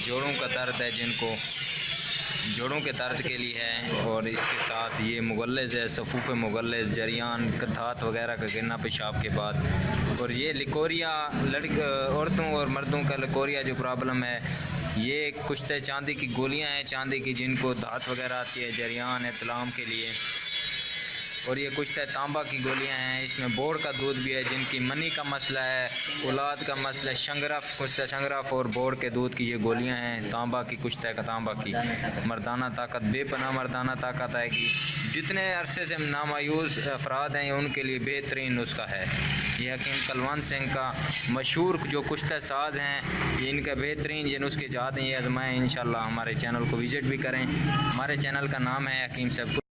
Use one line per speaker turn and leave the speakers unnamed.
जोड़ों का दर्द है, जिनको जोड़ों के दर्द के लिए है। और इसके साथ ये मुगल्लज़ है, सफूफ़ मुगल्लज़, जरियान, धात वगैरह का गिरना पेशाब के बाद। और ये लिकोरिया औरतों और मर्दों का लिकोरिया जो प्रॉब्लम है, ये कुछ चांदी की गोलियां हैं, चांदी की, जिनको धात वगैरह आती है, जरियान है तलाम के लिए। और ये कुछ तांबा की गोलियां हैं, इसमें बोर का दूध भी है, जिनकी मनी का मसला है, औलाद का मसला है, शंगरफ, कुछ शंगरफ और बोर के दूध की ये गोलियां हैं, तांबा की, कुछ तांबा की। मर्दाना ताकत, बेपनाह मर्दाना ताकत आएगी। जितने अरसे से नामायूस अफराद हैं उनके लिए बेहतरीन नुस्खा है ये। हकीम कलवंत सिंह का मशहूर जो कुश्ता साज हैं, ये इनका बेहतरीन ये नुस्खे जात हैं, ये आजमाएँ इंशाल्लाह। हमारे चैनल को विज़िट भी करें। हमारे चैनल का नाम है हकीम साहब।